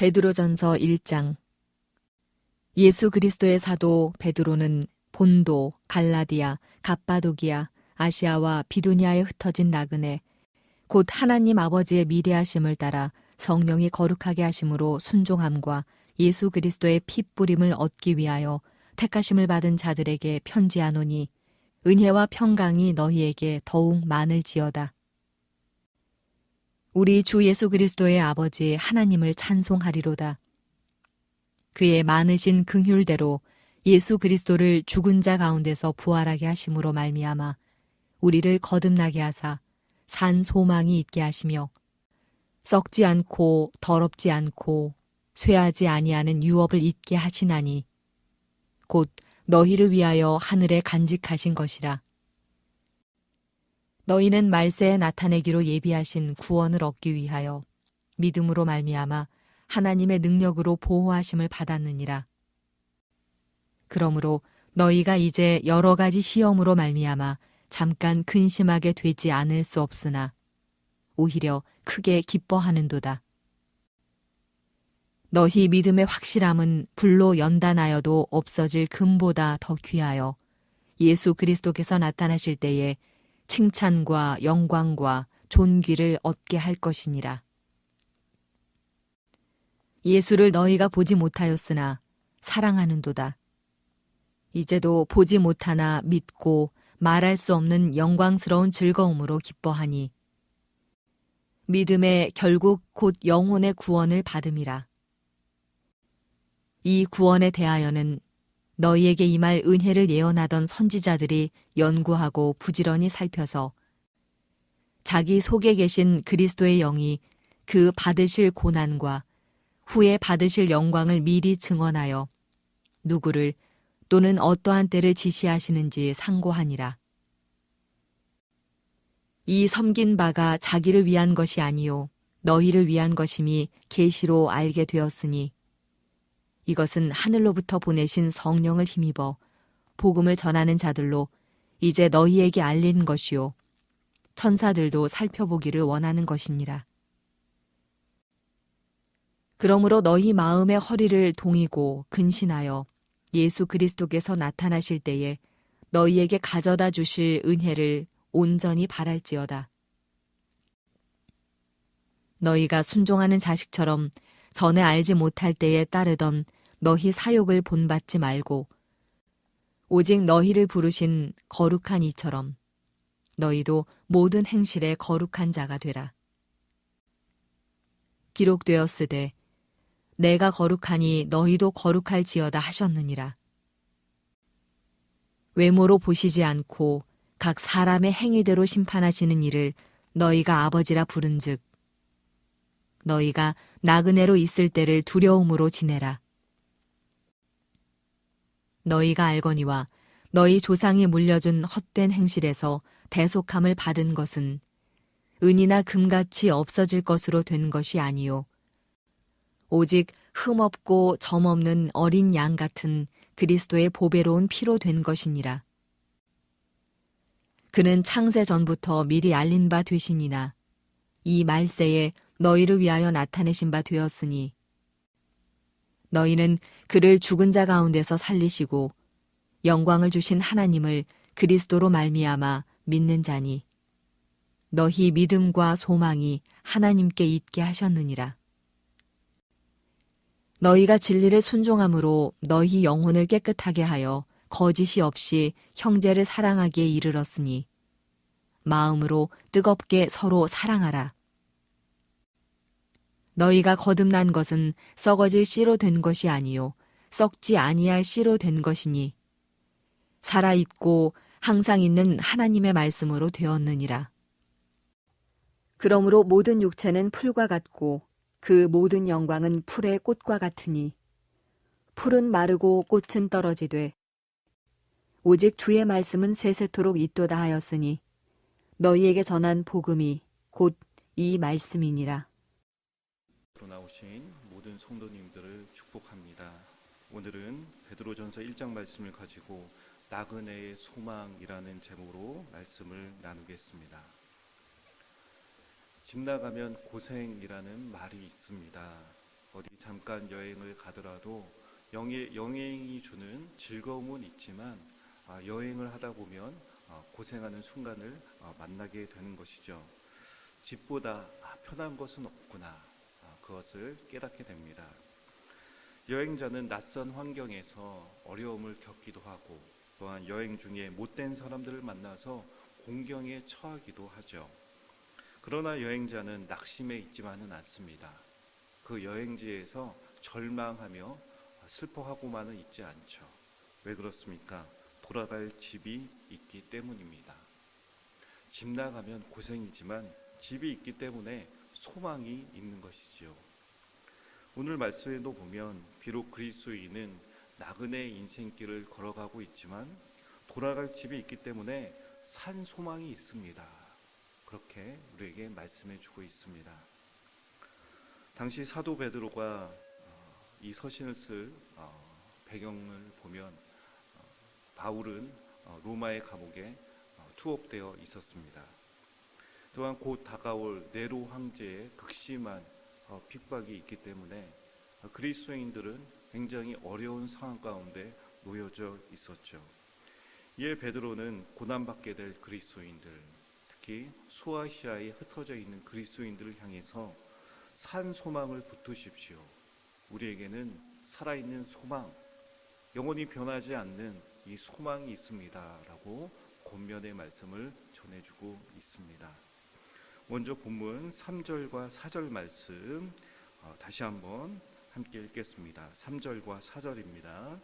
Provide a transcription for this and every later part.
베드로전서 1장. 예수 그리스도의 사도 베드로는 본도, 갈라디아, 갑바도기아, 아시아와 비두니아에 흩어진 나그네, 곧 하나님 아버지의 미래하심을 따라 성령이 거룩하게 하심으로 순종함과 예수 그리스도의 피 뿌림을 얻기 위하여 택하심을 받은 자들에게 편지하노니 은혜와 평강이 너희에게 더욱 많을지어다. 우리 주 예수 그리스도의 아버지 하나님을 찬송하리로다. 그의 많으신 긍휼대로 예수 그리스도를 죽은 자 가운데서 부활하게 하심으로 말미암아 우리를 거듭나게 하사 산 소망이 있게 하시며 썩지 않고 더럽지 않고 쇠하지 아니하는 유업을 잊게 하시나니 곧 너희를 위하여 하늘에 간직하신 것이라. 너희는 말세에 나타내기로 예비하신 구원을 얻기 위하여 믿음으로 말미암아 하나님의 능력으로 보호하심을 받았느니라. 그러므로 너희가 이제 여러 가지 시험으로 말미암아 잠깐 근심하게 되지 않을 수 없으나 오히려 크게 기뻐하는도다. 너희 믿음의 확실함은 불로 연단하여도 없어질 금보다 더 귀하여 예수 그리스도께서 나타나실 때에 칭찬과 영광과 존귀를 얻게 할 것이니라. 예수를 너희가 보지 못하였으나 사랑하는도다. 이제도 보지 못하나 믿고 말할 수 없는 영광스러운 즐거움으로 기뻐하니 믿음의 결국 곧 영혼의 구원을 받음이라. 이 구원에 대하여는 너희에게 임할 은혜를 예언하던 선지자들이 연구하고 부지런히 살펴서 자기 속에 계신 그리스도의 영이 그 받으실 고난과 후에 받으실 영광을 미리 증언하여 누구를 또는 어떠한 때를 지시하시는지 상고하니라. 이 섬긴 바가 자기를 위한 것이 아니요 너희를 위한 것임이 계시로 알게 되었으니 이것은 하늘로부터 보내신 성령을 힘입어 복음을 전하는 자들로 이제 너희에게 알린 것이요 천사들도 살펴보기를 원하는 것이니라. 그러므로 너희 마음의 허리를 동이고 근신하여 예수 그리스도께서 나타나실 때에 너희에게 가져다 주실 은혜를 온전히 바랄지어다. 너희가 순종하는 자식처럼 전에 알지 못할 때에 따르던 너희 사욕을 본받지 말고 오직 너희를 부르신 거룩한 이처럼 너희도 모든 행실에 거룩한 자가 되라. 기록되었으되 내가 거룩하니 너희도 거룩할지어다 하셨느니라. 외모로 보시지 않고 각 사람의 행위대로 심판하시는 이를 너희가 아버지라 부른즉 너희가 나그네로 있을 때를 두려움으로 지내라. 너희가 알거니와 너희 조상이 물려준 헛된 행실에서 대속함을 받은 것은 은이나 금같이 없어질 것으로 된 것이 아니요 오직 흠없고 점없는 어린 양 같은 그리스도의 보배로운 피로 된 것이니라. 그는 창세 전부터 미리 알린 바 되시니나 이 말세에 너희를 위하여 나타내신 바 되었으니 너희는 그를 죽은 자 가운데서 살리시고 영광을 주신 하나님을 그리스도로 말미암아 믿는 자니 너희 믿음과 소망이 하나님께 있게 하셨느니라. 너희가 진리를 순종함으로 너희 영혼을 깨끗하게 하여 거짓이 없이 형제를 사랑하기에 이르렀으니 마음으로 뜨겁게 서로 사랑하라. 너희가 거듭난 것은 썩어질 씨로 된 것이 아니요 썩지 아니할 씨로 된 것이니 살아있고 항상 있는 하나님의 말씀으로 되었느니라. 그러므로 모든 육체는 풀과 같고 그 모든 영광은 풀의 꽃과 같으니 풀은 마르고 꽃은 떨어지되 오직 주의 말씀은 세세토록 있도다 하였으니 너희에게 전한 복음이 곧 이 말씀이니라. 나오신 모든 성도님들을 축복합니다. 오늘은 베드로전서 1장 말씀을 가지고 나그네의 소망이라는 제목으로 말씀을 나누겠습니다. 집 나가면 고생이라는 말이 있습니다. 어디 잠깐 여행을 가더라도 여행이 주는 즐거움은 있지만 여행을 하다 보면 고생하는 순간을 만나게 되는 것이죠. 집보다 편한 것은 없구나, 그것을 깨닫게 됩니다. 여행자는 낯선 환경에서 어려움을 겪기도 하고 또한 여행 중에 못된 사람들을 만나서 공경에 처하기도 하죠. 그러나 여행자는 낙심해 있지만은 않습니다. 그 여행지에서 절망하며 슬퍼하고만은 있지 않죠. 왜 그렇습니까? 돌아갈 집이 있기 때문입니다. 집 나가면 고생이지만 집이 있기 때문에 소망이 있는 것이지요. 오늘 말씀에도 보면 비록 그리스도인은 나그네 인생길을 걸어가고 있지만 돌아갈 집이 있기 때문에 산 소망이 있습니다. 그렇게 우리에게 말씀해 주고 있습니다. 당시 사도 베드로가 이 서신을 쓸 배경을 보면 바울은 로마의 감옥에 투옥되어 있었습니다. 또한 곧 다가올 네로 황제의 극심한 핍박이 있기 때문에 그리스도인들은 굉장히 어려운 상황 가운데 놓여져 있었죠. 이에 베드로는 고난받게 될 그리스도인들, 특히 소아시아에 흩어져 있는 그리스도인들을 향해서 산 소망을 붙드십시오. 우리에게는 살아있는 소망, 영원히 변하지 않는 이 소망이 있습니다 라고 권면의 말씀을 전해주고 있습니다. 먼저 본문 3절과 4절 말씀 다시 한번 함께 읽겠습니다. 3절과 4절입니다.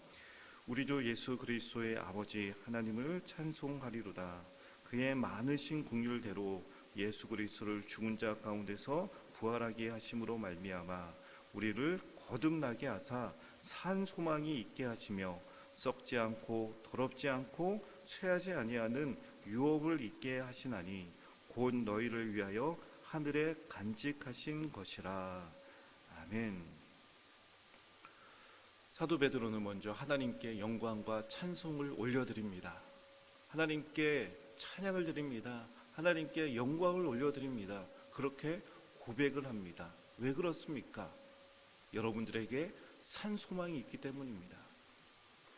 우리 주 예수 그리스도의 아버지 하나님을 찬송하리로다. 그의 많으신 긍휼대로 예수 그리스도를 죽은 자 가운데서 부활하게 하심으로 말미암아 우리를 거듭나게 하사 산 소망이 있게 하시며 썩지 않고 더럽지 않고 쇠하지 아니하는 유업을 있게 하시나니 곧 너희를 위하여 하늘에 간직하신 것이라. 아멘. 사도 베드로는 먼저 하나님께 영광과 찬송을 올려드립니다. 하나님께 찬양을 드립니다. 하나님께 영광을 올려드립니다. 그렇게 고백을 합니다. 왜 그렇습니까? 여러분들에게 산 소망이 있기 때문입니다.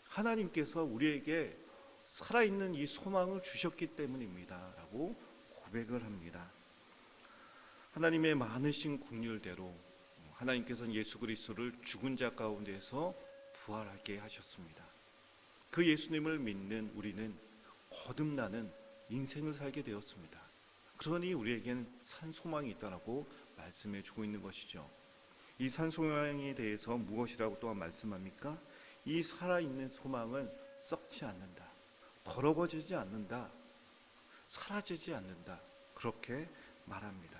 하나님께서 우리에게 살아있는 이 소망을 주셨기 때문입니다 라고 고백을 합니다. 하나님의 많으신 긍휼대로 하나님께서는 예수 그리스도를 죽은 자 가운데서 부활하게 하셨습니다. 그 예수님을 믿는 우리는 거듭나는 인생을 살게 되었습니다. 그러니 우리에게는 산 소망이 있다라고 말씀해 주고 있는 것이죠. 이 산 소망에 대해서 무엇이라고 또한 말씀합니까? 이 살아있는 소망은 썩지 않는다, 더러워지지 않는다, 사라지지 않는다, 그렇게 말합니다.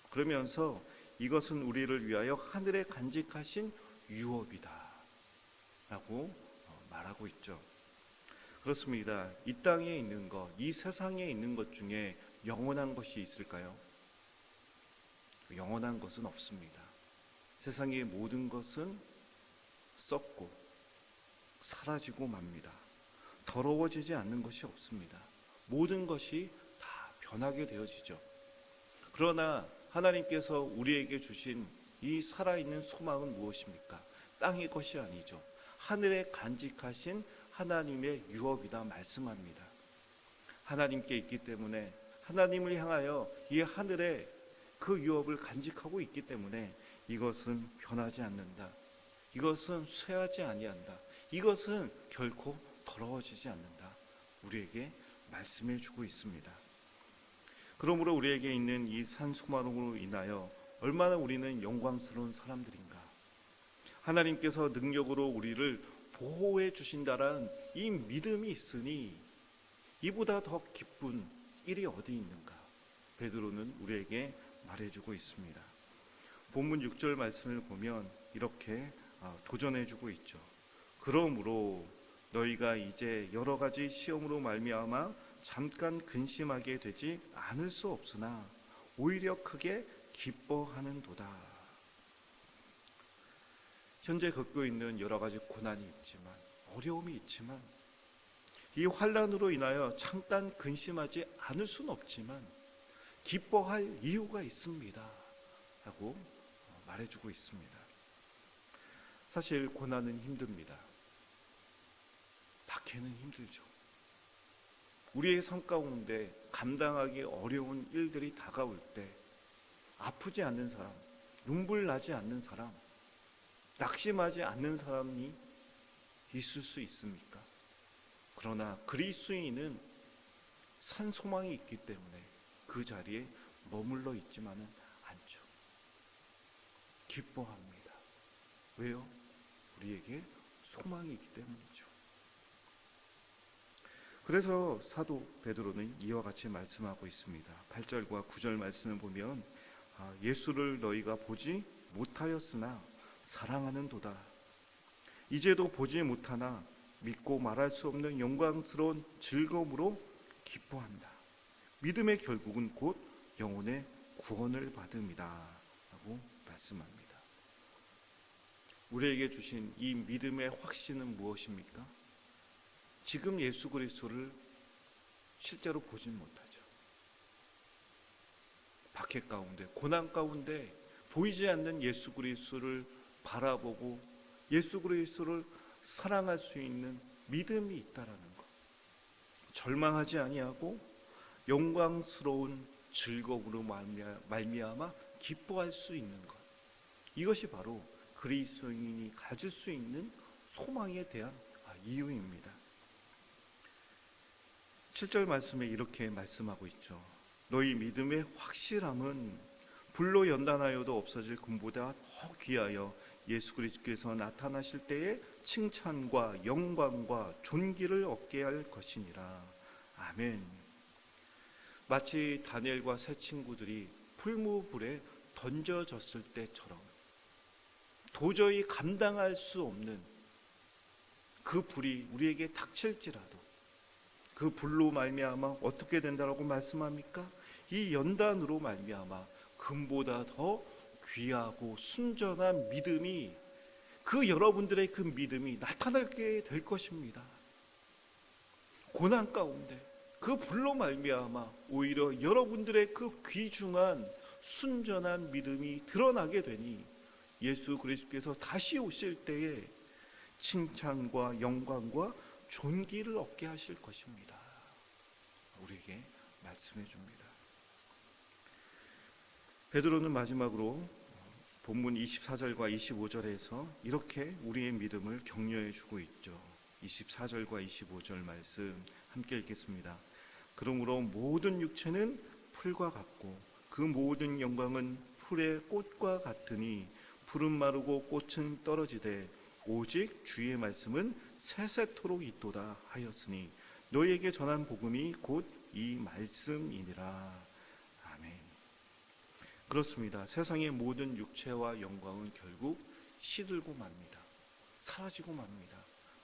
그러면서 이것은 우리를 위하여 하늘에 간직하신 유업이다 라고 말하고 있죠. 그렇습니다. 이 땅에 있는 것, 이 세상에 있는 것 중에 영원한 것이 있을까요? 영원한 것은 없습니다. 세상의 모든 것은 썩고 사라지고 맙니다. 더러워지지 않는 것이 없습니다. 모든 것이 다 변하게 되어지죠. 그러나 하나님께서 우리에게 주신 이 살아있는 소망은 무엇입니까? 땅의 것이 아니죠. 하늘에 간직하신 하나님의 유업이다 말씀합니다. 하나님께 있기 때문에 하나님을 향하여 이 하늘에 그 유업을 간직하고 있기 때문에 이것은 변하지 않는다. 이것은 쇠하지 아니한다. 이것은 결코 더러워지지 않는다. 우리에게 말씀해 주고 있습니다. 그러므로 우리에게 있는 이 산 소망으로 인하여 얼마나 우리는 영광스러운 사람들인가. 하나님께서 능력으로 우리를 보호해 주신다라는 이 믿음이 있으니 이보다 더 기쁜 일이 어디 있는가. 베드로는 우리에게 말해주고 있습니다. 본문 6절 말씀을 보면 이렇게 도전해주고 있죠. 그러므로 너희가 이제 여러 가지 시험으로 말미암아 잠깐 근심하게 되지 않을 수 없으나 오히려 크게 기뻐하는도다. 현재 겪고 있는 여러 가지 고난이 있지만, 어려움이 있지만, 이 환난으로 인하여 잠깐 근심하지 않을 수는 없지만 기뻐할 이유가 있습니다 라고 말해주고 있습니다. 사실 고난은 힘듭니다. 박해는 힘들죠. 우리의 삶 가운데 감당하기 어려운 일들이 다가올 때 아프지 않는 사람, 눈물 나지 않는 사람, 낙심하지 않는 사람이 있을 수 있습니까? 그러나 그리스도인은 산 소망이 있기 때문에 그 자리에 머물러 있지만은 않죠. 기뻐합니다. 왜요? 우리에게 소망이 있기 때문이죠. 그래서 사도 베드로는 이와 같이 말씀하고 있습니다. 8절과 9절 말씀을 보면 예수를 너희가 보지 못하였으나 사랑하는도다. 이제도 보지 못하나 믿고 말할 수 없는 영광스러운 즐거움으로 기뻐한다. 믿음의 결국은 곧 영혼의 구원을 받음이다 라고 말씀합니다. 우리에게 주신 이 믿음의 확신은 무엇입니까? 지금 예수 그리스도를 실제로 보진 못하죠. 박해 가운데, 고난 가운데 보이지 않는 예수 그리스도를 바라보고 예수 그리스도를 사랑할 수 있는 믿음이 있다라는 것, 절망하지 아니하고 영광스러운 즐거움으로 말미암아 기뻐할 수 있는 것, 이것이 바로 그리스도인이 가질 수 있는 소망에 대한 이유입니다. 7절 말씀에 이렇게 말씀하고 있죠. 너희 믿음의 확실함은 불로 연단하여도 없어질 금보다 더 귀하여 예수 그리스도께서 나타나실 때에 칭찬과 영광과 존귀를 얻게 할 것이니라. 아멘. 마치 다니엘과 세 친구들이 풀무불에 던져졌을 때처럼 도저히 감당할 수 없는 그 불이 우리에게 닥칠지라도 그 불로 말미암아 어떻게 된다라고 말씀합니까? 이 연단으로 말미암아 금보다 더 귀하고 순전한 믿음이, 그 여러분들의 그 믿음이 나타나게 될 것입니다. 고난 가운데 그 불로 말미암아 오히려 여러분들의 그 귀중한 순전한 믿음이 드러나게 되니 예수 그리스도께서 다시 오실 때에 칭찬과 영광과 존귀를 얻게 하실 것입니다. 우리에게 말씀해 줍니다. 베드로는 마지막으로 본문 24절과 25절에서 이렇게 우리의 믿음을 격려해 주고 있죠. 24절과 25절 말씀 함께 읽겠습니다. 그러므로 모든 육체는 풀과 같고 그 모든 영광은 풀의 꽃과 같으니 풀은 마르고 꽃은 떨어지되 오직 주의 말씀은 세세토록 있도다 하였으니 너희에게 전한 복음이 곧 이 말씀이니라. 아멘. 그렇습니다. 세상의 모든 육체와 영광은 결국 시들고 맙니다. 사라지고 맙니다.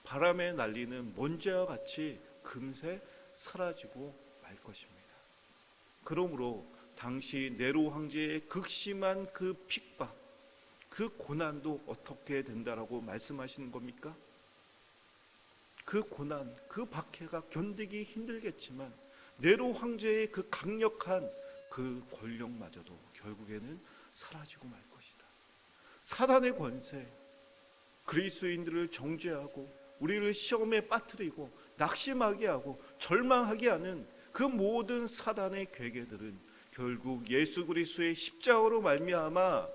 바람에 날리는 먼지와 같이 금세 사라지고 말 것입니다. 그러므로 당시 네로 황제의 극심한 그 핍박, 그 고난도 어떻게 된다라고 말씀하시는 겁니까? 그 고난, 그 박해가 견디기 힘들겠지만 네로 황제의 그 강력한 그 권력마저도 결국에는 사라지고 말 것이다. 사단의 권세, 그리스도인들을 정죄하고 우리를 시험에 빠뜨리고 낙심하게 하고 절망하게 하는 그 모든 사단의 괴계들은 결국 예수 그리스도의 십자가로 말미암아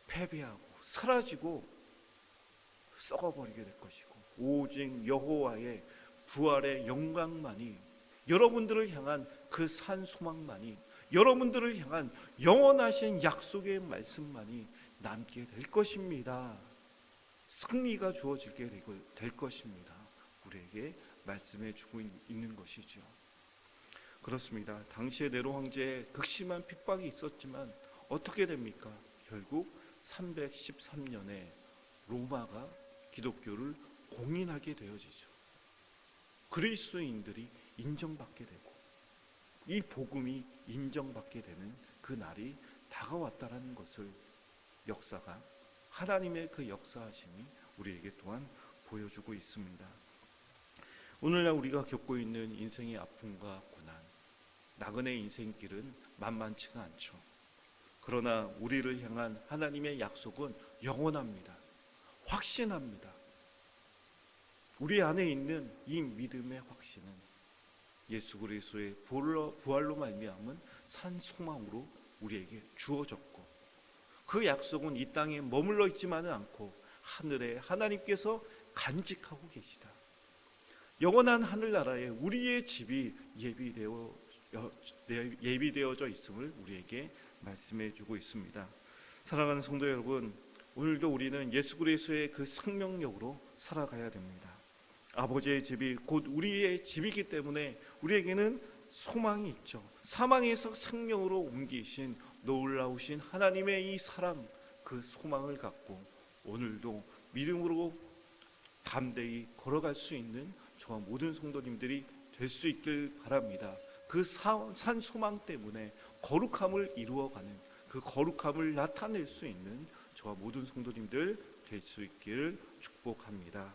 패배하고 사라지고 썩어버리게 될 것이고 오직 여호와의 부활의 영광만이, 여러분들을 향한 그 산 소망만이, 여러분들을 향한 영원하신 약속의 말씀만이 남게 될 것입니다. 승리가 주어지게 될 것입니다. 우리에게 말씀해 주고 있는 것이죠. 그렇습니다. 당시에 네로 황제의 극심한 핍박이 있었지만 어떻게 됩니까? 결국 313년에 로마가 기독교를 공인하게 되어지죠. 그리스도인들이 인정받게 되고 이 복음이 인정받게 되는 그 날이 다가왔다라는 것을 역사가, 하나님의 그 역사하심이 우리에게 또한 보여주고 있습니다. 오늘날 우리가 겪고 있는 인생의 아픔과 고난, 나그네 인생길은 만만치가 않죠. 그러나 우리를 향한 하나님의 약속은 영원합니다. 확신합니다. 우리 안에 있는 이 믿음의 확신은 예수 그리스도의 부활로 말미암은 산 소망으로 우리에게 주어졌고, 그 약속은 이 땅에 머물러 있지만은 않고 하늘에 하나님께서 간직하고 계시다. 영원한 하늘나라에 우리의 집이 예비되어져 있음을 우리에게 말씀해 주고 있습니다. 사랑하는 성도 여러분, 오늘도 우리는 예수 그리스도의 그 생명력으로 살아가야 됩니다. 아버지의 집이 곧 우리의 집이기 때문에 우리에게는 소망이 있죠. 사망에서 생명으로 옮기신 놀라우신 하나님의 이 사랑, 그 소망을 갖고 오늘도 믿음으로 담대히 걸어갈 수 있는 저와 모든 성도님들이 될 수 있길 바랍니다. 그 산 소망 때문에 거룩함을 이루어가는, 그 거룩함을 나타낼 수 있는 저와 모든 성도님들 될 수 있기를 축복합니다.